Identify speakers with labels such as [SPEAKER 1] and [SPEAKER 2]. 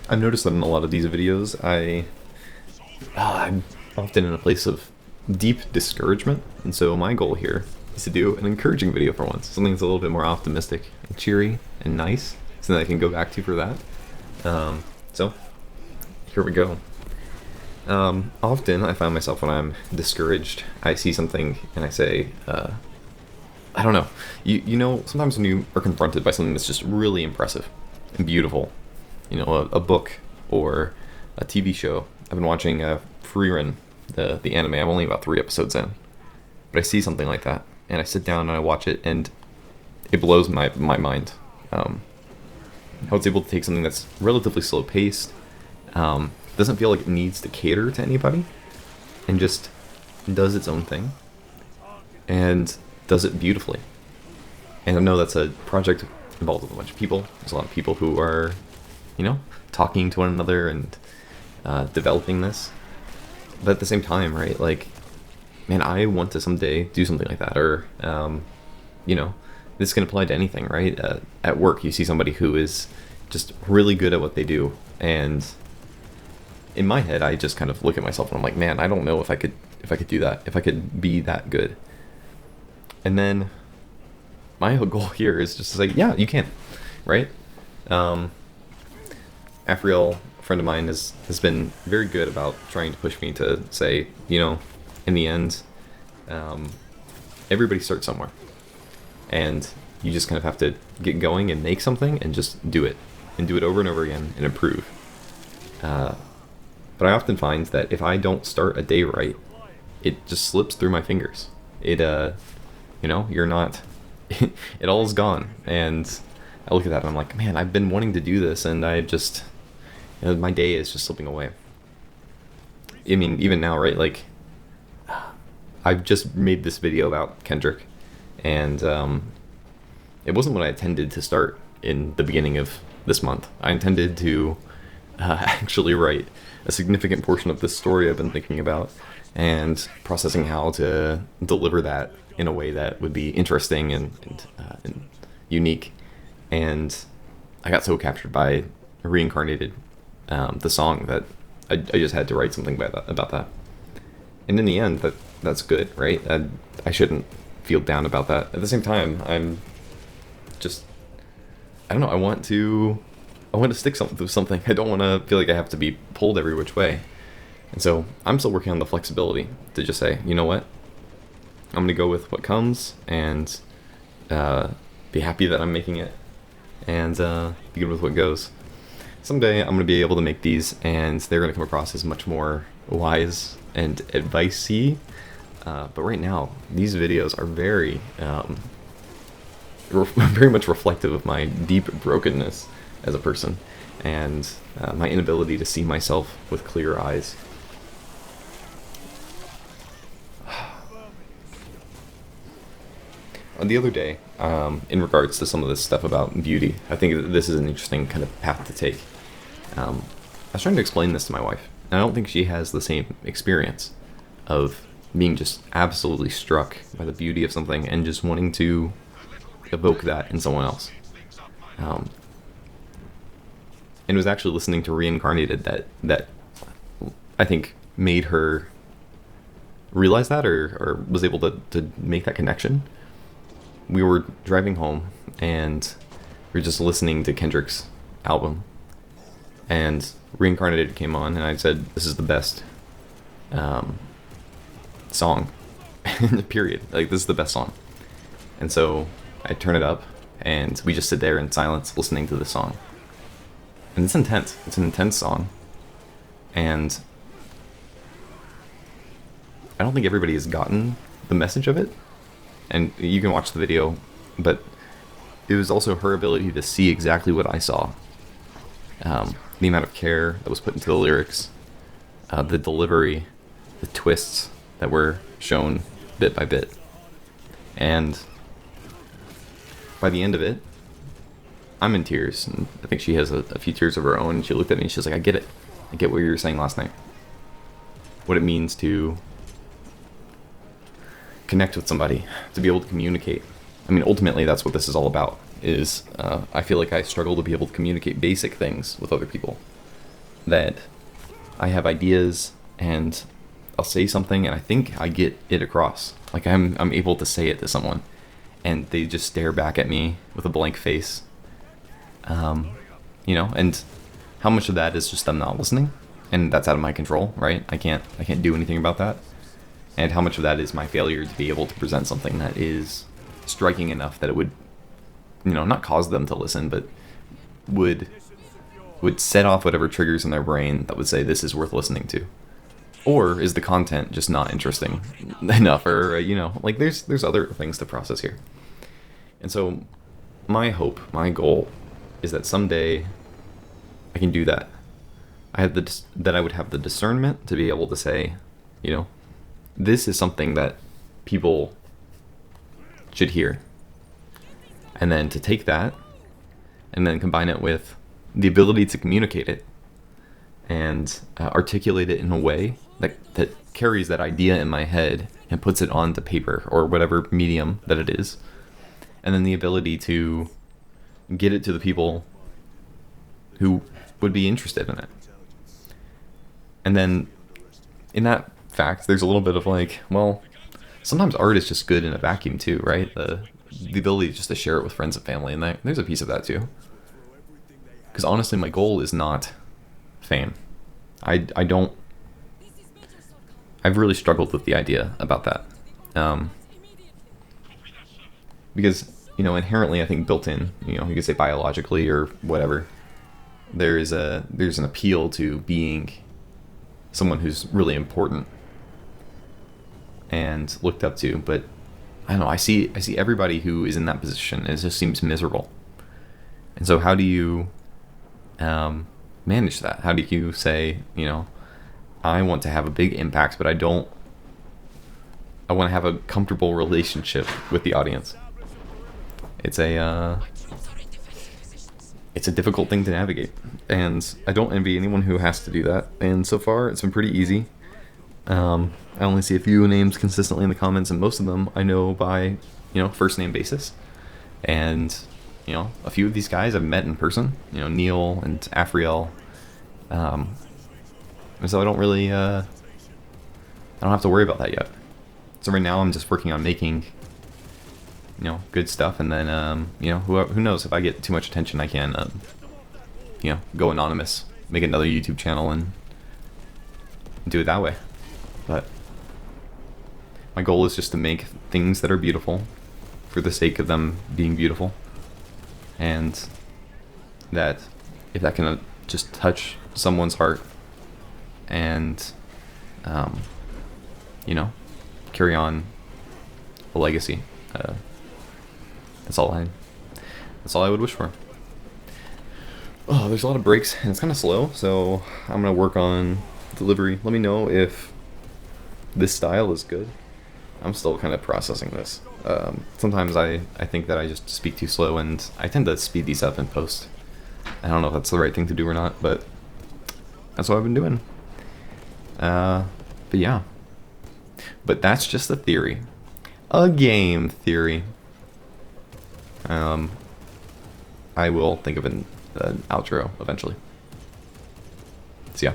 [SPEAKER 1] I've noticed that in a lot of these videos, I'm often in a place of deep discouragement, and so my goal here is to do an encouraging video for once, something that's a little bit more optimistic and cheery and nice, so that I can go back to for that. So here we go. Often I find myself when I'm discouraged, I see something and I say, I don't know. You know, sometimes when you are confronted by something that's just really impressive and beautiful, you know, a book or a TV show. I've been watching Free Run, the anime. I'm only about 3 episodes in, but I see something like that, and I sit down and I watch it, and it blows my mind. How it's able to take something that's relatively slow paced, doesn't feel like it needs to cater to anybody, and just does its own thing, and does it beautifully. And I know that's a project involved with a bunch of people. There's a lot of people who are, you know, talking to one another and developing this. But at the same time, right, like, man, I want to someday do something like that. Or, you know, this can apply to anything, right? At work, you see somebody who is just really good at what they do. And in my head, I just kind of look at myself and I'm like, man, I don't know if I could do that, if I could be that good. And then my whole goal here is just to say, yeah, you can, right? Afriel, a friend of mine, has been very good about trying to push me to say, you know, in the end, everybody starts somewhere. And you just kind of have to get going and make something and just do it. And do it over and over again and improve. But I often find that if I don't start a day right, it just slips through my fingers. You know, you're not, it all is gone. And I look at that and I'm like, man, I've been wanting to do this, and I just, you know, my day is just slipping away. I mean, even now, right, like, I've just made this video about Kendrick, and it wasn't what I intended to start in the beginning of this month. I intended to actually write a significant portion of this story I've been thinking about, and processing how to deliver that in a way that would be interesting and unique. And I got so captured by Reincarnated, the song, that I just had to write something about that. And in the end, that's good, right? I shouldn't feel down about that. At the same time, I'm just, I don't know, I want to stick to something. I don't want to feel like I have to be pulled every which way. And so I'm still working on the flexibility to just say, you know what, I'm going to go with what comes, and be happy that I'm making it, and be good with what goes. Someday I'm going to be able to make these, and they're going to come across as much more wise and advice-y. But right now, these videos are very, very much reflective of my deep brokenness as a person, and my inability to see myself with clear eyes. The other day, in regards to some of this stuff about beauty, I think that this is an interesting kind of path to take. I was trying to explain this to my wife, and I don't think she has the same experience of being just absolutely struck by the beauty of something and just wanting to evoke that in someone else. And it was actually listening to Reincarnated that I think made her realize that, or was able to make that connection. We were driving home, and we were just listening to Kendrick's album, and Reincarnated came on, and I said, this is the best song, period. Like, this is the best song. And so I turn it up, and we just sit there in silence listening to the song. And it's intense. It's an intense song. And I don't think everybody has gotten the message of it. And you can watch the video, but it was also her ability to see exactly what I saw. The amount of care that was put into the lyrics, the delivery, the twists that were shown bit by bit. And by the end of it, I'm in tears. And I think she has a few tears of her own. She looked at me and she was like, I get it. I get what you were saying last night. What it means to connect with somebody, to be able to communicate. I mean, ultimately, that's what this is all about. I feel like I struggle to be able to communicate basic things with other people. that I have ideas and I'll say something and I think I get it across. Like I'm able to say it to someone and they just stare back at me with a blank face. You know, and how much of that is just them not listening, and that's out of my control, right? I can't do anything about that. And how much of that is my failure to be able to present something that is striking enough that it would, you know, not cause them to listen, but would set off whatever triggers in their brain that would say this is worth listening to. Or is the content just not interesting enough, or you know, like there's other things to process here. And so my hope, my goal is that someday I can do that. That I would have the discernment to be able to say, you know, this is something that people should hear. And then to take that and then combine it with the ability to communicate it and articulate it in a way that carries that idea in my head and puts it onto paper or whatever medium that it is. And then the ability to get it to the people who would be interested in it. And then in that fact, there's a little bit of like, well, sometimes art is just good in a vacuum too, right? The ability just to share it with friends and family, and there's a piece of that too. Because honestly, my goal is not fame. I've really struggled with the idea about that. Because, you know, inherently, I think built in, you know, you could say biologically or whatever, there's an appeal to being someone who's really important and looked up to. But I don't know, I see everybody who is in that position and it just seems miserable. And so how do you manage that? How do you say, you know, I want to have a big impact, but I want to have a comfortable relationship with the audience. It's a difficult thing to navigate, and I don't envy anyone who has to do that. And so far, it's been pretty easy. I only see a few names consistently in the comments, and most of them I know by, you know, first name basis. And, you know, a few of these guys I've met in person, you know, Neil and Afriel. And so I don't really, I don't have to worry about that yet. So right now I'm just working on making, you know, good stuff, and then, you know, who knows, if I get too much attention, I can, you know, go anonymous, make another YouTube channel and do it that way. But my goal is just to make things that are beautiful for the sake of them being beautiful, and that if that can just touch someone's heart and, you know, carry on a legacy, that's all I would wish for. Oh, there's a lot of breaks and it's kind of slow, so I'm gonna work on delivery. Let me know if this style is good. I'm still kind of processing this. Sometimes I think that I just speak too slow, and I tend to speed these up in post. I don't know if that's the right thing to do or not, but that's what I've been doing. But yeah. But that's just a theory. A game theory. I will think of an outro eventually. So yeah.